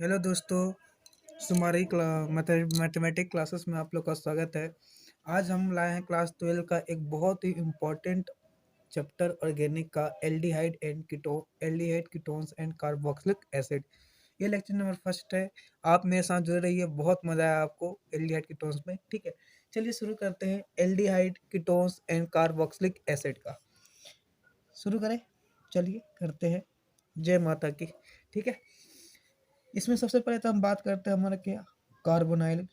Hello दोस्तों, हमारी mathematic classes में आप लोग का स्वागत है। आज हम लाए हैं क्लास 12 का एक बहुत ही इम्पोर्टेंट चैप्टर ऑर्गेनिक का aldehyde ketones and carboxylic acid. ये लेक्चर नंबर फर्स्ट है। आप मेरे साथ जुड़े रहिए, बहुत मजा आया आपको एल्डिहाइड कीटोन्स में। ठीक है, चलिए शुरू करते हैं aldehyde ketones and carboxylic acid का। शुरू करें, चलिए करते हैं। जय माता की। ठीक है, इसमें सबसे पहले तो हम बात करते हैं हमारा क्या कार्बोनाइल।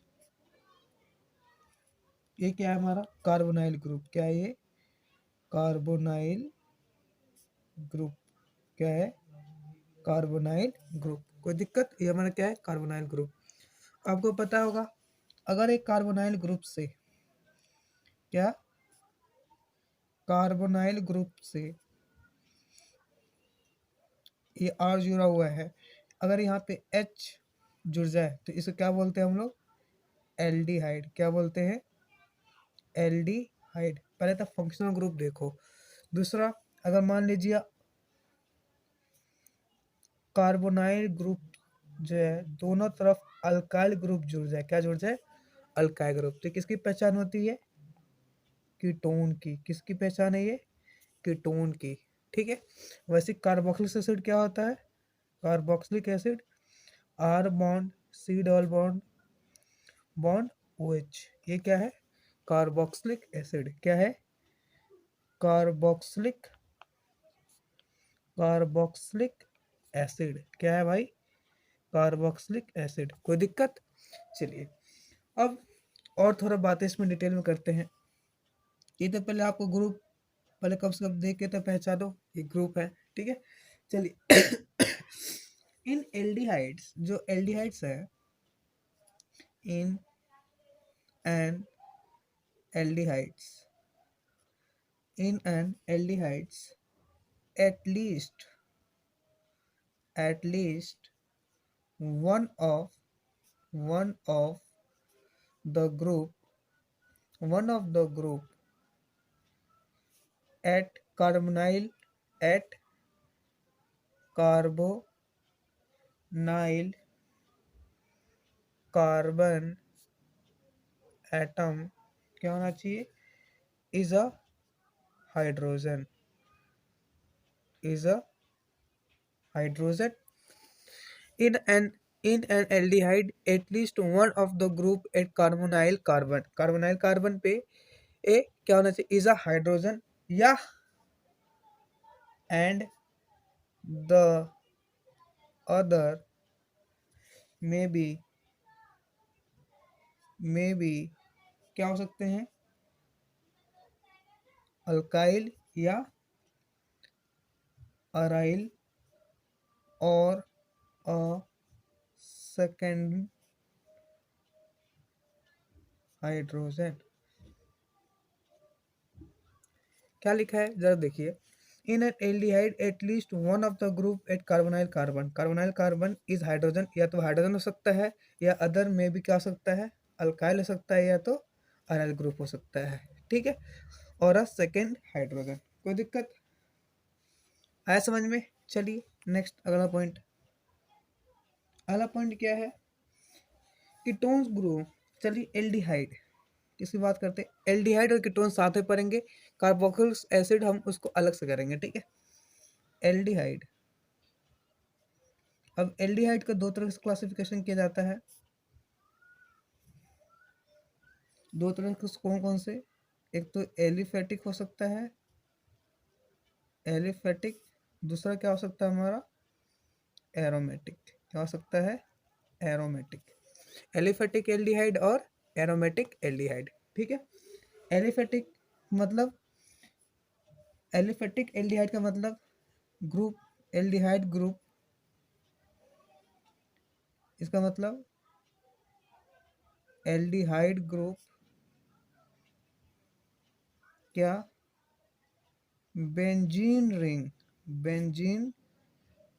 ये क्या है हमारा कार्बोनाइल ग्रुप। क्या है ये कार्बोनाइल ग्रुप? क्या है कार्बोनाइल ग्रुप? कोई दिक्कत? ये हमारा क्या है कार्बोनाइल ग्रुप। आपको पता होगा अगर एक कार्बोनाइल ग्रुप से क्या कार्बोनाइल ग्रुप से ये आर जुड़ा हुआ है, अगर यहाँ पे एच जुड़ जाए तो इसे क्या बोलते हैं हम लोग? एल्डिहाइड। क्या बोलते हैं? एल्डिहाइड। पहले तो फंक्शनल ग्रुप देखो। दूसरा, अगर मान लीजिए कार्बोनाइल ग्रुप जो है दोनों तरफ अल्काइल ग्रुप जुड़ जाए, क्या जुड़ जाए? Alkyl group. तो किसकी पहचान होती है? कीटोन की। किसकी पहचान है ये? कीटोन की। ठीक है, वैसे कार्बोक्सिलिक एसिड क्या होता है? Carboxylic acid R bond C double bond bond O H. ये क्या है? Carboxylic acid. क्या है? Carboxylic carboxylic acid. क्या है भाई? Carboxylic acid. कोई दिक्कत? चलिए अब और थोड़ा बातें इसमें डिटेल में करते हैं। ये तो पहले आपको ग्रुप पहले कब से कब देख के तो पहचानो ये ग्रुप है। ठीक है, चलिए इन एल्डिहाइड्स, जो एल्डिहाइड्स है, in an aldehydes in an aldehydes at least at least one of the group one of the group at carbonyl at carbonyl carbon atom क्या होना चाहिए? Is a hydrogen. Is a hydrogen in an aldehyde at least one of the group at carbonyl carbon पे ए क्या होना चाहिए? Is a hydrogen या and the other may be क्या हो सकते हैं? अल्काइल या अराइल और अ सेकेंड हाइड्रोजन। क्या लिखा है जरा देखिए। In an aldehyde at least one of the group at carbonyl carbon is hydrogen. या तो हाइड्रोजन हो सकता है या अदर में भी क्या हो सकता है? अल्काइल हो सकता है या तो अराइल ग्रुप हो सकता है। ठीक है, और अ सेकेंड हाइड्रोजन। कोई दिक्कत आया समझ में? चलिए नेक्स्ट अगला पॉइंट। अगला पॉइंट क्या है? Ketones group. चलिए एल्डिहाइड किसकी बात करते हैं? एल्डिहाइड और कीटोन साथ में पढ़ेंगे, कार्बोक्सिलिक एसिड हम उसको अलग से करेंगे। ठीक है, एल्डिहाइड। अब एल्डिहाइड का दो तरह से क्लासिफिकेशन किया जाता है। दो तरह के कौन कौन से? एक तो एलिफेटिक हो सकता है, एलिफेटिक। दूसरा क्या हो सकता है हमारा? एरोमेटिक। क्या हो सकता है? एरोमेटिक। एलिफेटिक एल्डिहाइड और एरोमेटिक एल्डिहाइड। ठीक है, एलिफेटिक मतलब एलिफेटिक एल्डिहाइड का मतलब ग्रुप एल्डिहाइड ग्रुप। इसका मतलब एल्डिहाइड ग्रुप क्या बेंजीन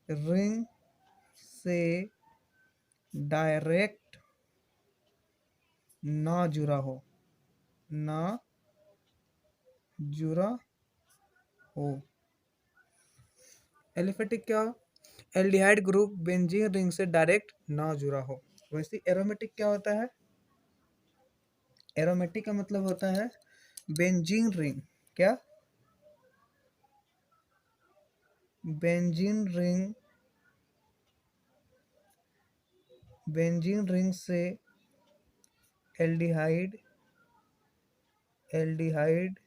रिंग से डायरेक्ट ना जुड़ा हो, ना जुड़ा हो। एलिफेटिक क्या? एल्डिहाइड ग्रुप बेंजीन रिंग से डायरेक्ट ना जुड़ा हो। वैसे एरोमेटिक क्या होता है? एरोमेटिक का मतलब होता है बेंजीन रिंग। क्या? बेंजीन रिंग, बेंजीन रिंग से एल्डिहाइड, एल्डिहाइड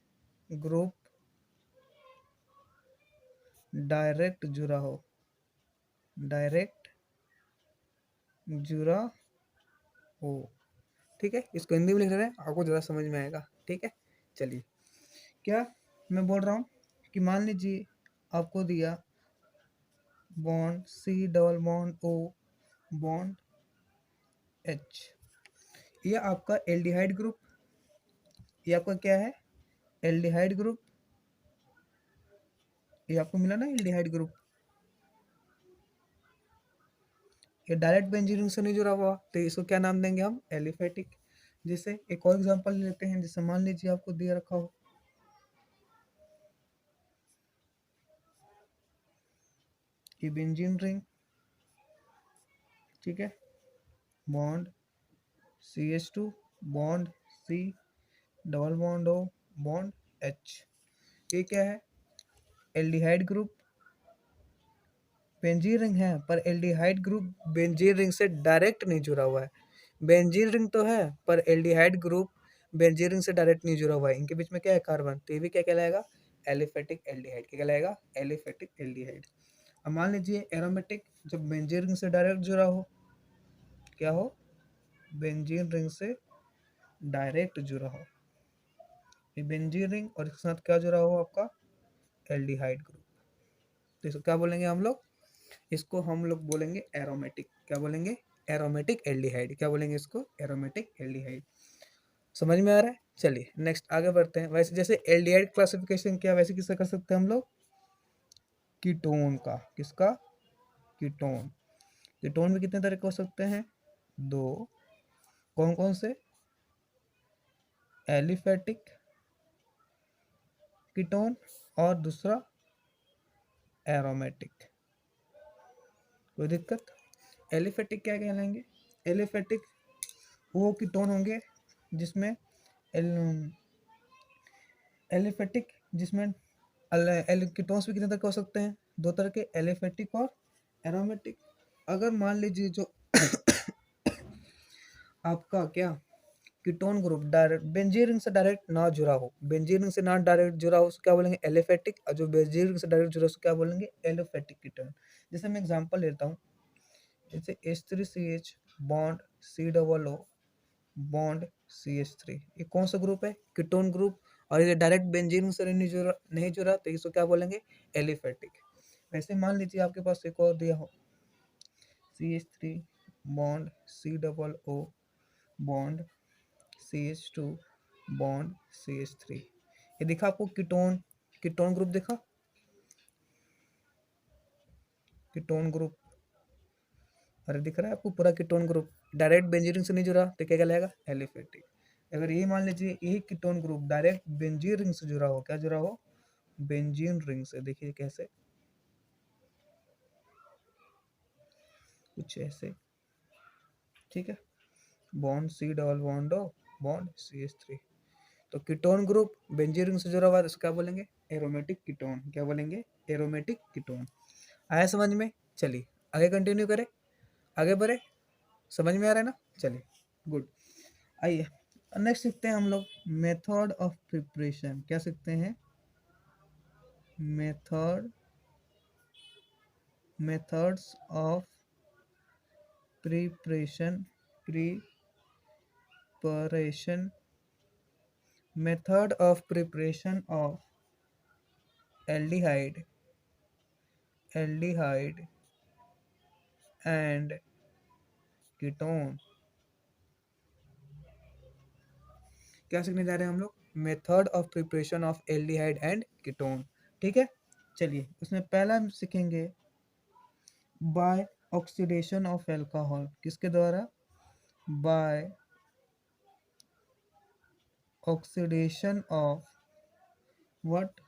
ग्रुप डायरेक्ट जुड़ा हो, डायरेक्ट जुड़ा हो। ठीक है, इसको हिंदी में लिख रहे हैं, आपको ज़्यादा समझ में आएगा। ठीक है, चलिए। क्या मैं बोल रहा हूँ कि मान लीजिए आपको दिया bond C double bond O bond H, ये आपका एल्डिहाइड ग्रुप, ये आपका क्या है? Aldehyde group. ये आपको मिला ना एल्डिहाइड ग्रुप। ये डायरेक्ट बेंजीन रिंग से नहीं जुड़ा हुआ, तो इसको क्या नाम देंगे हम? एलिफेटिक। जैसे एक और एग्जांपल लेते हैं, जैसे मान लीजिए आपको दिया रखा हो कि बेंजीन रिंग, ठीक है, bond CH2 bond C double bond O bond H, ये क्या है? Aldehyde group. बेंजीन रिंग है पर एल्डिहाइड ग्रुप बेंजीन रिंग से डायरेक्ट नहीं जुड़ा हुआ है। बेंजीन रिंग तो है पर एल्डिहाइड ग्रुप बेंजीन रिंग से डायरेक्ट नहीं जुड़ा हुआ है। इनके बीच में क्या है? कार्बन। तो ये भी क्या कहलाएगा? Aliphatic aldehyde. क्या कहलाएगा? Aliphatic aldehyde. अब मान लीजिए एरोमेटिक, जब बेंजीन रिंग से डायरेक्ट जुड़ा हो, क्या हो? बेंजीन रिंग से डायरेक्ट जुड़ा हो, ये बेंजीन रिंग और इसके साथ क्या जुड़ा हो? आपका एल्डिहाइड ग्रुप। तो इसको क्या बोलेंगे हम लोग? इसको हम लोग बोलेंगे एरोमेटिक। क्या बोलेंगे? Aromatic aldehyde. क्या बोलेंगे इसको? Aromatic aldehyde. समझ में आ रहा है? चलिए नेक्स्ट आगे बढ़ते हैं। वैसे जैसे एल्डिहाइड क्लासिफिकेशन क्या वैसे किससे कर सकते हैं हम लोग? कीटोन का। किसका? कीटोन। कीटोन भी कितने तरह के हो सकते हैं? दो। कौन कौन से? एलिफेटिक कीटोन और दूसरा एरोमेटिक। कोई दिक्कत? एलिफेटिक क्या कहलाएंगे? एलिफेटिक वो कीटोन होंगे जिसमें एलिफेटिक, जिसमें कीटोन्स भी कितने तरह के हो सकते हैं? दो तरह के, एलिफेटिक और एरोमेटिक। अगर मान लीजिए जो आपका क्या ketone group direct benzene ring से डायरेक्ट ना जुड़ा हो, बेंजीन रिंग से ना डायरेक्ट जुड़ा हो, उसको क्या बोलेंगे? एलिफेटिक। और जो बेंजीन रिंग से डायरेक्ट जुड़ा हो, उसको क्या बोलेंगे? Aliphatic ketone. जैसे मैं एग्जांपल लेता हूँ, जैसे H3CH bond C double O bond CH3, ये कौन सा ग्रुप है? Ketone group. और ये डायरेक्ट बेंजीन से नहीं जुड़ा तो इसको क्या बोलेंगे? एलिफेटिक। वैसे मान लीजिए आपके पास एक और दिया हो CH3 bond C double O bond CH2 bond CH3, ये दिखा आपको? कीटोन, कीटोन ग्रुप दिखा? कीटोन ग्रुप, अरे दिख रहा है आपको पूरा कीटोन ग्रुप? डायरेक्ट बेंजीन से नहीं जुड़ा तो क्या कहलाएगा? एलिफेटिक। अगर यही मान लीजिए यही ketone group direct benzene ring से जुड़ा हो, क्या जुड़ा हो? बेंजीन रिंग से। देखिए कैसे, कुछ ऐसे, ठीक है, bond C double bond O bond CH3। तो कीटोन ग्रुप बेंजीन रिंग से जुड़ा हुआ है, तो इसको क्या बोलेंगे? Aromatic ketone. क्या बोलेंगे? Aromatic ketone. आया समझ में? चलिए आगे कंटिन्यू करें, आगे बढ़े। समझ में आ रहा है ना? चलिए गुड। आइए नेक्स्ट सीखते हैं हम लोग मेथड ऑफ प्रिपरेशन। क्या सीखते हैं? Method, methods of preparation, preparation, method of preparation of aldehyde, aldehyde and ketone. क्या सीखने जा रहे हैं हम लोग? Method of preparation of aldehyde and ketone. ठीक है, चलिए उसमें पहला हम सीखेंगे बाय ऑक्सीडेशन ऑफ एल्कोहल। किसके द्वारा? By oxidation of what?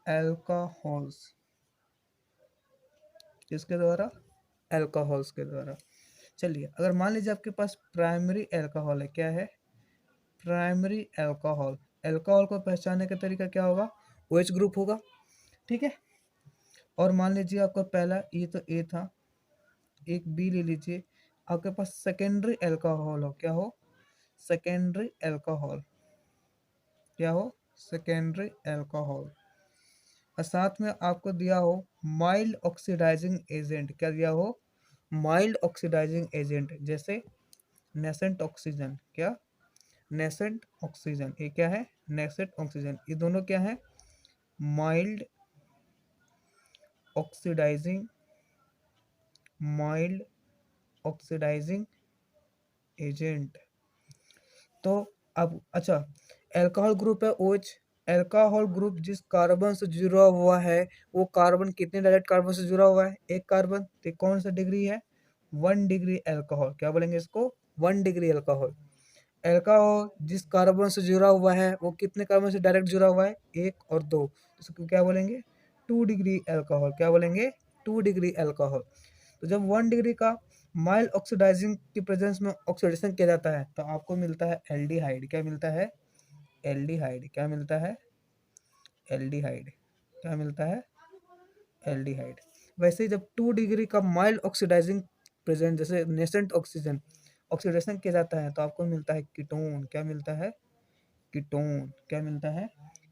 Alcohols, किसके द्वारा? अल्कोहल्स के द्वारा। चलिए, अगर मान लीजिए आपके पास प्राइमरी अल्कोहल है, क्या है? Primary alcohol. अल्कोहल को पहचानने का तरीका क्या होगा? OH ग्रुप होगा, ठीक है। और मान लीजिए आपका पहला ये तो ए था, एक बी ले लीजिए, आपके पास सेकेंडरी अल्कोहल हो, क्या हो? सेकेंडरी अल्कोहल, क्या हो? Secondary alcohol. और साथ में आपको दिया हो माइल्ड ऑक्सीडाइजिंग एजेंट, क्या दिया हो? माइल्ड ऑक्सीडाइजिंग एजेंट, जैसे नेसेंट ऑक्सीजन, क्या? नेसेंट ऑक्सीजन, ये क्या है? Nascent oxygen. ये दोनों क्या है? Mild oxidising, mild oxidising agent. तो अब अच्छा, अल्कोहल ग्रुप है OH। अल्कोहल ग्रुप जिस कार्बन से जुड़ा हुआ है, वो कार्बन कितने डायरेक्ट कार्बन से जुड़ा हुआ है? एक कार्बन। तो कौन सा डिग्री है? 1 डिग्री अल्कोहल। क्या बोलेंगे इसको? 1 डिग्री अल्कोहल। अल्कोहल जिस कार्बन से जुड़ा हुआ है, वो कितने कार्बन से डायरेक्ट जुड़ा हुआ है? 1 और 2। इसको क्या बोलेंगे? 2 डिग्री अल्कोहल। क्या बोलेंगे? 2 डिग्री अल्कोहल। तो जब 1 डिग्री का माइल्ड ऑक्सीडाइजिंग की प्रेजेंस में ऑक्सीडेशन किया जाता है, तो आपको मिलता है एल्डिहाइड। क्या मिलता है? एल्डिहाइड। क्या मिलता है? एल्डिहाइड। क्या मिलता है? एल्डिहाइड। वैसे ही जब 2 डिग्री का माइल्ड ऑक्सीडाइजिंग प्रेजेंट, जैसे नेसेंट ऑक्सीजन, ऑक्सीडेशन किया जाता है, तो आपको मिलता है कीटोन। क्या मिलता है? कीटोन। क्या मिलता है?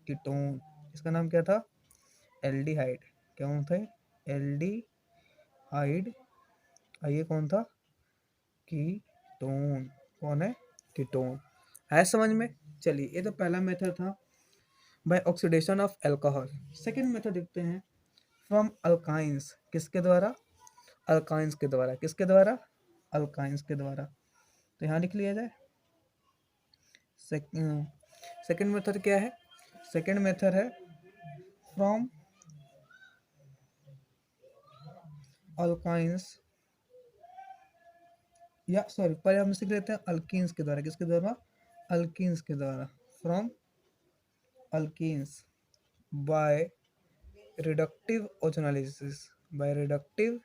कीटोन। इसका नाम क्या था? एल्डिहाइड। क्या होता है? एल्डिहाइड। और ये कौन था? कीटोन। कौन है? कीटोन। है समझ में? चलिए, ये तो पहला मेथड था, by oxidation of alcohol. Second method देखते हैं, फ्रॉम अल्काइंस। किसके द्वारा? अल्काइंस के द्वारा। किसके द्वारा? अल्काइंस के द्वारा। तो यहाँ लिख लिया जाए। सेकेंड मेथड क्या है? सेकेंड मेथड है फ्रॉम अल्काइंस, या सॉरी, पहले हम सीख लेते हैं अल्कीन्स के द्वारा। किसके द्वारा? अल्कीन्स के द्वारा। From alkenes by reductive ozonolysis, by reductive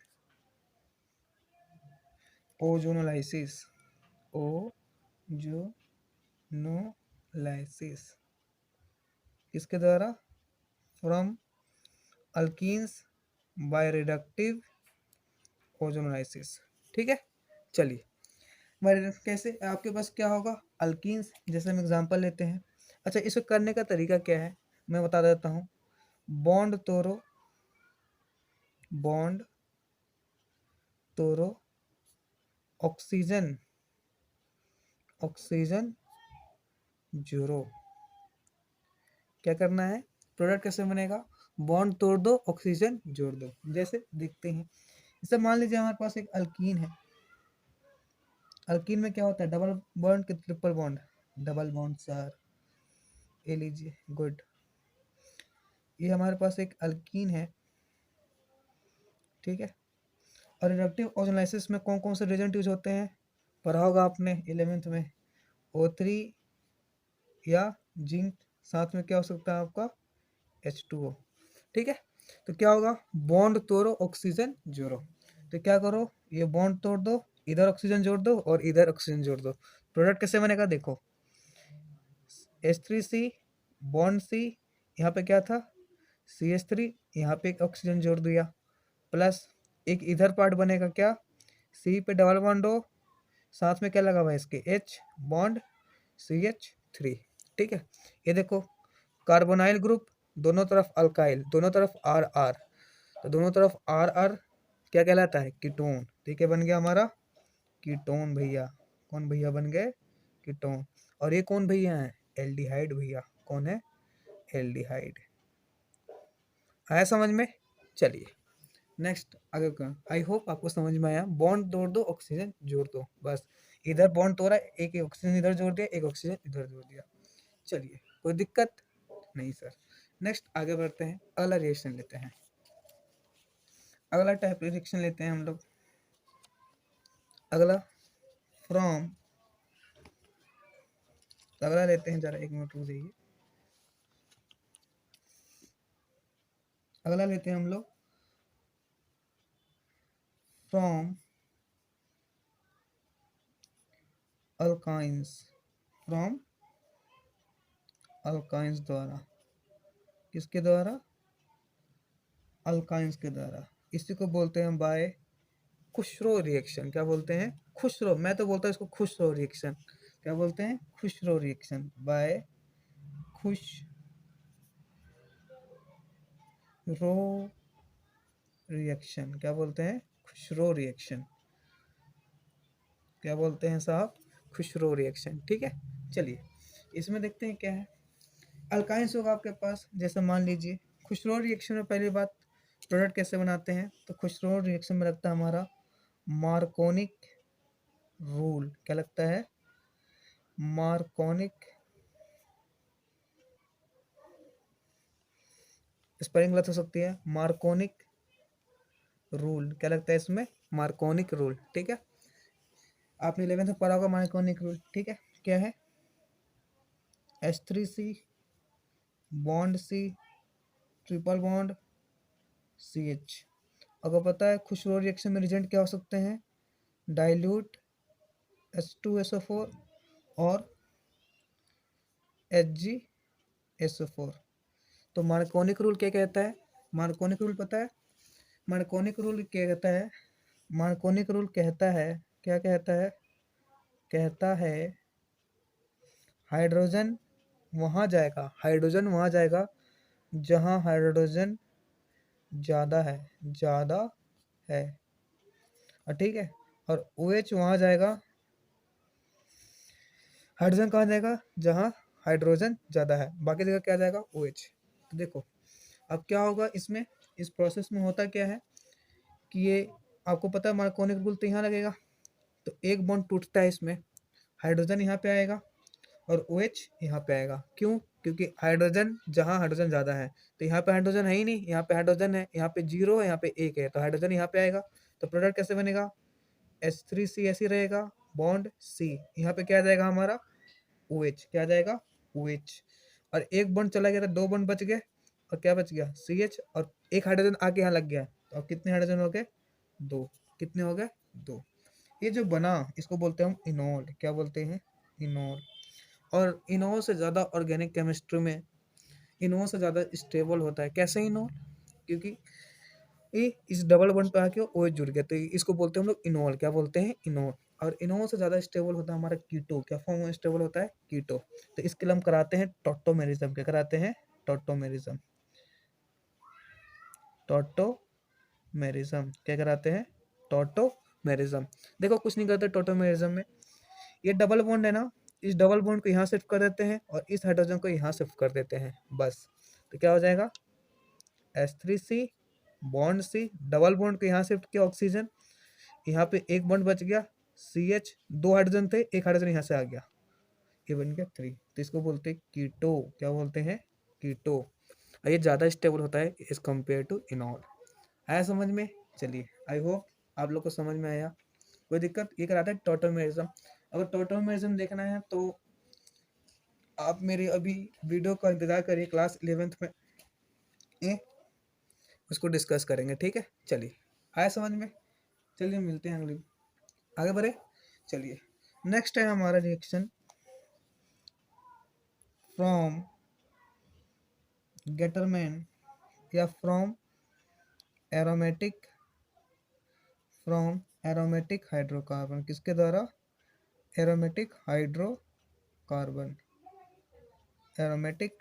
ozonolysis, ozonolysis. किसके द्वारा? From alkenes by reductive ozonolysis. ठीक है, चलिए। कैसे आपके पास क्या होगा? अल्कीन्स, जैसे हम एग्जांपल लेते हैं। अच्छा, इसको करने का तरीका क्या है, मैं बता देता हूँ। बॉन्ड तोड़ो, बॉन्ड तोड़ो, ऑक्सीजन, ऑक्सीजन जोड़ो। क्या करना है? प्रोडक्ट कैसे बनेगा? बॉन्ड तोड़ दो, ऑक्सीजन जोड़ दो। जैसे देखते हैं, जैसे मान लीजिए हमारे पास एक अल्कीन है। अल्कीन में क्या होता है? डबल बॉन्ड कि triple bond? Double bond sir. ये लीजिए, गुड। ये हमारे पास एक अल्कीन है, ठीक है। और रिडक्टिव ओजोनाइसिस में कौन कौन से रिएजेंट यूज होते हैं? पढ़ा होगा आपने 11th में। O3 या जिंक, साथ में क्या हो सकता है आपका? H2O। ठीक है, तो क्या होगा? बॉन्ड तोड़ो, ऑक्सीजन जोड़ो। तो क्या करो? ये बॉन्ड तोड़ दो, इधर ऑक्सीजन जोड़ दो और इधर ऑक्सीजन जोड़ दो। प्रोडक्ट कैसे बनेगा? देखो, H3C, बॉन्ड C, यहाँ पे क्या था? CH3, यहाँ पे एक ऑक्सीजन जोड़ दिया, प्लस एक इधर पार्ट बनेगा, क्या? C पे डबल बॉन्ड हो, साथ में क्या लगा हुआ है इसके? H bond CH3। ठीक है, ये देखो, कार्बोनाइल ग्रुप, दोनों तरफ अल्काइल, दोनों तरफ आर आर, तो दोनों तरफ आर आर क्या कहलाता है? कीटोन। ठीक है, बन गया हमारा कीटोन भैया। कौन भैया बन गए? कीटोन। और ये कौन भैया है? एल्डिहाइड भैया। कौन है? एल्डिहाइड। आया समझ में? चलिए, नेक्स्ट आगे का। आई होप आपको समझ में आया। बॉन्ड तोड़ दो, ऑक्सीजन जोड़ दो, बस। इधर बॉन्ड तोड़ा, एक ऑक्सीजन इधर जोड़ दिया, एक ऑक्सीजन इधर जोड़ दिया। चलिए, कोई दिक्कत नहीं सर। नेक्स्ट आगे बढ़ते हैं, अगला रिएक्शन लेते हैं। अगला टाइप रिएक्शन लेते हैं हम लोग। अगला फ्रॉम, अगला लेते हैं, जरा 1 मिनट रुक जाइए। अगला लेते हैं हम लोग फ्रॉम अल्काइंस, फ्रॉम अल्काइंस द्वारा, किसके द्वारा? अल्काइंस के द्वारा। इसी को बोलते हैं बाय खुशरो रिएक्शन। क्या बोलते हैं? खुशरो। मैं तो बोलता हूँ इसको खुशरो रिएक्शन। क्या बोलते हैं? Khusro reaction, by Khusro reaction. क्या बोलते हैं? खुशरो रिएक्शन। क्या बोलते हैं साहब? खुशरो रिएक्शन। ठीक है, चलिए इसमें देखते हैं क्या है। अल्काइंस होगा आपके पास, जैसे मान लीजिए खुशरो रिएक्शन में पहली बात प्रोडक्ट कैसे बनाते हैं, तो खुशरो रिएक्शन में लगता है हमारा मार्कोनिक रूल। क्या लगता है? मार्कोनिक, स्पेलिंग गलत हो सकती है, मार्कोनिक रूल। क्या लगता है इसमें? मार्कोनिक रूल। ठीक है, आपने 11th में पढ़ा होगा मार्कोनिक रूल। ठीक है, क्या है? H3C bond C, triple bond CH। अगर पता है खुशरो रिएक्शन में रिजेंट क्या हो सकते हैं? डाइल्यूट H2SO4 और HgSO4। तो मार्कोनिक रूल क्या कहता है? मार्कोनिक रूल पता है? मार्कोनिक रूल क्या कहता है? मार्कोनिक रूल कहता है, क्या कहता है? कहता है हाइड्रोजन वहाँ जाएगा, हाइड्रोजन वहाँ जाएगा जहाँ हाइड्रोजन ज़्यादा है, ज़्यादा है। और ठीक है, और OH वहाँ जाएगा, हाइड्रोजन कहाँ जाएगा? जहाँ हाइड्रोजन ज़्यादा है, बाकी जगह क्या जाएगा? OH। तो देखो अब क्या होगा इसमें, इस प्रोसेस में होता क्या है कि ये आपको पता है मार्कोनिक रूल तो यहाँ लगेगा, तो एक बॉन्ड टूटता है इसमें, हाइड्रोजन यहाँ पे आएगा और OH यहाँ पे आएगा। क्यों? क्योंकि हाइड्रोजन जहाँ हाइड्रोजन ज़्यादा है, तो यहाँ पे हाइड्रोजन है ही नहीं, यहाँ पे हाइड्रोजन है, यहाँ पे 0 है, यहाँ पे 1 है, तो हाइड्रोजन यहाँ पे आएगा। तो प्रोडक्ट कैसे बनेगा? H3C ऐसे रहेगा, बॉन्ड C, यहाँ पे क्या आ जाएगा हमारा? OH। क्या आ जाएगा? OH। और एक बॉन्ड चला गया था, 2 बॉन्ड बच गए, और क्या बच गया? CH, और एक हाइड्रोजन आके यहाँ लग गया, तो अब कितने हाइड्रोजन हो गए? 2। कितने हो गए? 2। ये जो बना इसको बोलते हैं हम इनोल। क्या बोलते हैं? इनोल। और इनोल से ज़्यादा ऑर्गेनिक केमिस्ट्री में इनोल से ज़्यादा स्टेबल होता है। कैसे इनोल? क्योंकि ये इस डबल बॉन्ड पे आके OH जुड़ गया, तो इसको बोलते हैं हम लोग इनोल। क्या बोलते हैं? इनोल। और इनोल से ज़्यादा स्टेबल होता है हमारा कीटो। क्या फॉर्म में स्टेबल होता है? कीटो। तो इसके लिए हम कराते हैं टॉटोमेरिज्म। क्या कराते हैं? टॉटोमेरिज्म। टॉटोमेरिज्म। क्या कराते हैं? टॉटोमेरिज्म। देखो कुछ नहीं करते टॉटोमेरिज्म में, ये डबल बॉन्ड है ना, इस डबल बॉन्ड को यहाँ शिफ्ट कर देते हैं और इस हाइड्रोजन को यहाँ शिफ्ट कर देते हैं, बस। तो क्या हो जाएगा? H3C bond C, double bond को यहाँ शिफ्ट किया ऑक्सीजन, यहाँ पे एक बॉन्ड बच गया CH, 2 हाइड्रोजन थे, एक हाइड्रोजन यहाँ से आ गया, ये बन गया 3। तो इसको बोलते हैं कीटो। क्या बोलते हैं? कीटो। और ये ज़्यादा स्टेबल होता है एज कम्पेयर टू इनॉल। आया समझ में? चलिए, आई होप आप लोग को समझ में आया। कोई दिक्कत? ये कराता है टॉटोमेरिज्म। अगर टॉटोमेरिज्म देखना है तो आप मेरे अभी वीडियो का इंतजार करिए, क्लास 11th में उसको डिस्कस करेंगे। ठीक है, चलिए आया समझ में? चलिए मिलते हैं अगली, आगे बढ़े। चलिए नेक्स्ट है हमारा रिएक्शन फ्रॉम गेटरमैन या एरोमेटिक फ्रॉम एरोमेटिक हाइड्रोकार्बन। किसके द्वारा? Aromatic hydrocarbon. एरोमेटिक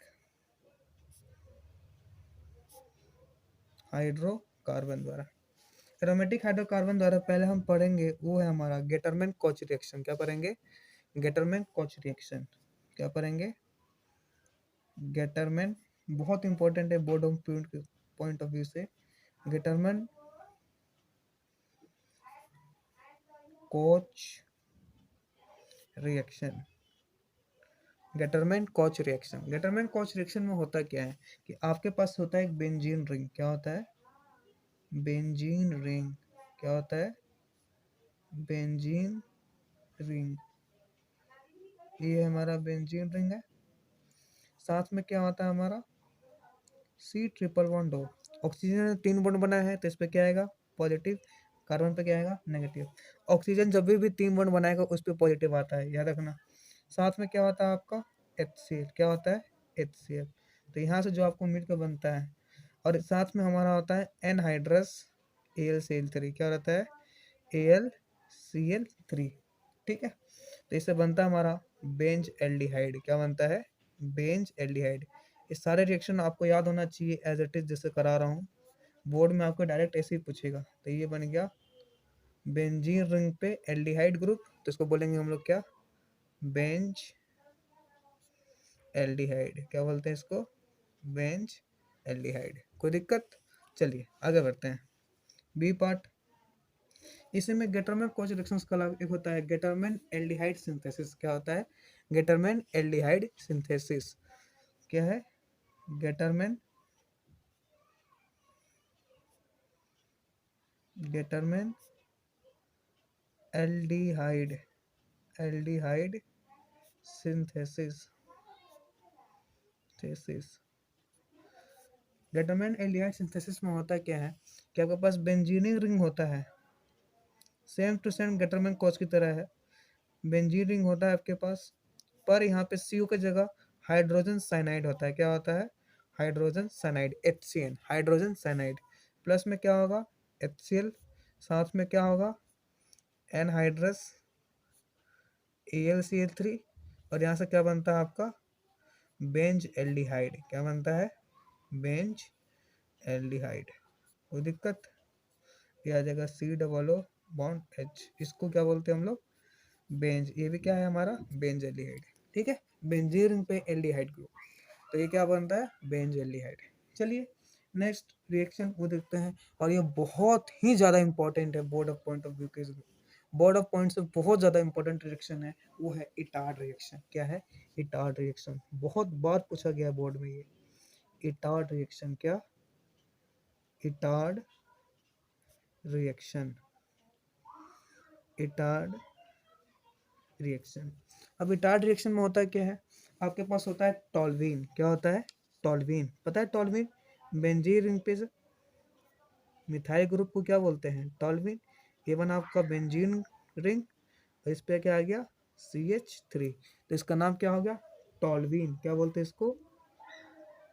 हाइड्रोकार्बन द्वारा। एरोमेटिक हाइड्रोकार्बन द्वारा पहले हम पढ़ेंगे वो है हमारा गेटरमैन कोच रिएक्शन। क्या पढ़ेंगे? Gattermann Koch reaction. क्या पढ़ेंगे? गेटरमैन। बहुत इंपॉर्टेंट है board of point of view से। Gattermann Koch reaction. Gattermann Koch reaction. Gattermann Koch reaction में होता क्या है कि आपके पास होता है एक बेंजीन रिंग। क्या होता है? Benzene ring. क्या होता है? Benzene ring. ये हमारा बेंजीन रिंग है। साथ में क्या होता है हमारा? C triple bond O। Oxygen ने 3 बॉन्ड बनाया है, तो इस पे क्या आएगा? पॉजिटिव कार्बन पे क्या आएगा नेगेटिव। ऑक्सीजन जब भी 3 बॉन्ड बनाएगा उस पे पॉजिटिव आता है, याद रखना। साथ में क्या होता है आपका HCl, क्या होता है HCl। तो यहाँ से जो आपको मिल के बनता है, और साथ में हमारा होता है एनहाइड्रस AlCl3, क्या रहता है AlCl3, ठीक है। तो इससे बनता है हमारा बेंज एल्डिहाइड, क्या बनता है बेंज एल्डिहाइड। ये सारे रिएक्शन आपको याद होना चाहिए एज इट इज जैसे करा रहा हूँ, बोर्ड में आपको डायरेक्ट ऐसे ही पूछेगा। तो ये बन गया बेंजीन रिंग पे एल्डिहाइड ग्रुप, तो इसको बोलेंगे हम लोग क्या बेंज एल्डिहाइड, क्या बोलते हैं इसको बेंज एल्डिहाइड। कोई दिक्कत? चलिए आगे बढ़ते हैं। बी पार्ट, इसी में गेटरमैन कोच रिएक्शंस का एक होता है गेटरमैन एल्डिहाइड सिंथेसिस। क्या होता है गेटरमैन एल्डिहाइड सिंथेसिस, क्या है Gattermann Gattermann aldehyde aldehyde synthesis thesis. Gattermann aldehyde synthesis में होता क्या है कि आपके पास बेंजीनिंग रिंग होता है, same to same Gattermann Koch की तरह है। बेंजीन रिंग होता है आपके पास, पर यहाँ पे CO की जगह हाइड्रोजन साइनाइड होता है। क्या होता है hydrogen cyanide HCN, hydrogen cyanide. Plus में क्या होगा HCl, साथ में क्या होगा एनहाइड्रस AlCl3, और यहाँ से क्या बनता है आपका बेंज एल्डिहाइड। क्या बनता है बेंज एल्डिहाइड। कोई दिक्कत? ये आ जाएगा C O O bond H, इसको क्या बोलते हैं हम लोग बेंज। ये भी क्या है हमारा बेंज एल्डिहाइड, ठीक है बेंजीन रिंग पे एल्डिहाइड ग्रुप। तो ये क्या बनता है बेंज एल्डिहाइड। चलिए नेक्स्ट रिएक्शन वो देखते हैं, और ये बहुत ही ज़्यादा इंपॉर्टेंट है board of point of view के, बोर्ड ऑफ पॉइंट से बहुत ज़्यादा इंपॉर्टेंट रिएक्शन है, वो है इटार्ड रिएक्शन। क्या है इटार्ड रिएक्शन, बहुत बार पूछा गया बोर्ड में ये इटार्ड रिएक्शन। क्या इटार्ड रिएक्शन, इटार्ड रिएक्शन। अब इटार्ड रिएक्शन में होता है क्या है, आपके पास होता है टॉल्यूइन। क्या होता है टॉल्यूइन, पता है टॉल्यूइन बेंजीन रिंग पे मिथाइल ग्रुप को क्या बोलते हैं टॉल्यूइन। ये बना आपका बेंजीन रिंग, और इस पे क्या आ गया CH3, तो इसका नाम क्या हो गया टॉल्यूइन। क्या बोलते हैं इसको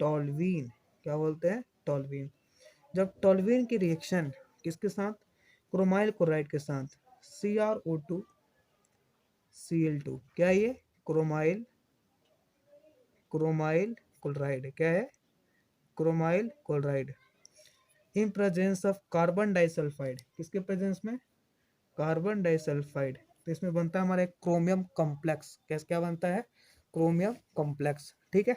टॉल्यूइन, क्या बोलते हैं टॉल्यूइन। जब टॉल्यूइन की रिएक्शन किसके साथ क्रोमाइल क्लोराइड के साथ CrO2 Cl2, क्या ये क्रोमाइल क्रोमाइल क्लोराइड, क्या है chromyl chloride in presence of carbon disulphide, किसके प्रेजेंस में कार्बन डाइसल्फाइड। तो इसमें बनता है हमारा एक क्रोमियम कॉम्प्लेक्स। कैसे क्या बनता है क्रोमियम कॉम्प्लेक्स, ठीक है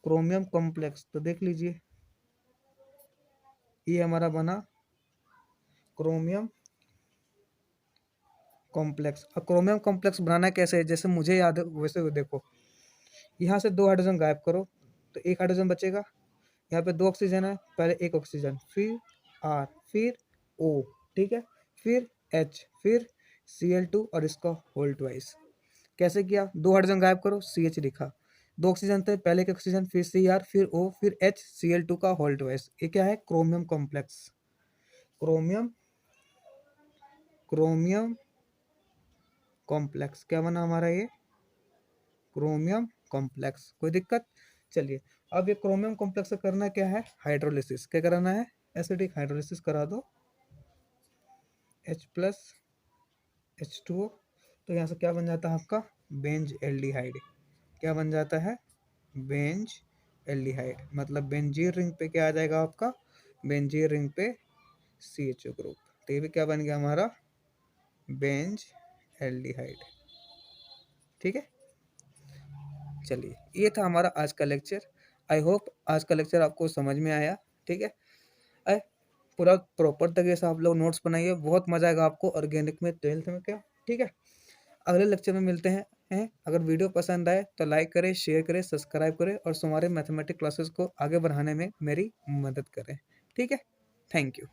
क्रोमियम कॉम्प्लेक्स। तो देख लीजिए ये हमारा बना क्रोमियम कॉम्प्लेक्स। अब क्रोमियम कॉम्प्लेक्स बनाना कैसे है, जैसे मुझे याद है वैसे देखो, यहाँ से 2 हाइड्रोजन गायब करो तो 1 हाइड्रोजन बचेगा। यहाँ पे 2 ऑक्सीजन है, पहले 1 ऑक्सीजन, फिर R, फिर O, ठीक है फिर H, फिर Cl2 और इसका होल ट्वाइस। कैसे किया 2 हाइड्रोजन गायब करो CH लिखा, 2 ऑक्सीजन थे, पहले 1 ऑक्सीजन, फिर Cr, फिर O, फिर H, Cl2 का होल ट्वाइस। ये क्या है chromium complex, chromium chromium complex. क्या बना हमारा ये क्रोमियम कॉम्प्लेक्स। कोई दिक्कत? चलिए अब ये क्रोमियम कॉम्प्लेक्स से करना क्या है हाइड्रोलिसिस। क्या कराना है एसिडिक हाइड्रोलिसिस करा दो H+H2O, तो यहाँ से क्या बन जाता है आपका बेंज एल्डिहाइड। क्या बन जाता है बेंज एल्डिहाइड, मतलब बेंजीन रिंग पे क्या आ जाएगा आपका बेंजीन रिंग पे CHO ग्रुप। तो ये भी क्या बन गया हमारा बेंज एल्डिहाइड, ठीक है। चलिए ये था हमारा आज का लेक्चर। आई होप आज का लेक्चर आपको समझ में आया, ठीक है। अरे पूरा प्रॉपर तरीके से आप लोग नोट्स बनाइए, बहुत मजा आएगा आपको ऑर्गेनिक में 12th में क्या, ठीक है। अगले लेक्चर में मिलते हैं। अगर वीडियो पसंद आए तो लाइक करें, शेयर करें, सब्सक्राइब करें और हमारे मैथमेटिक्स क्लासेस को आगे बढ़ाने में मेरी मदद करें, ठीक है। Thank you.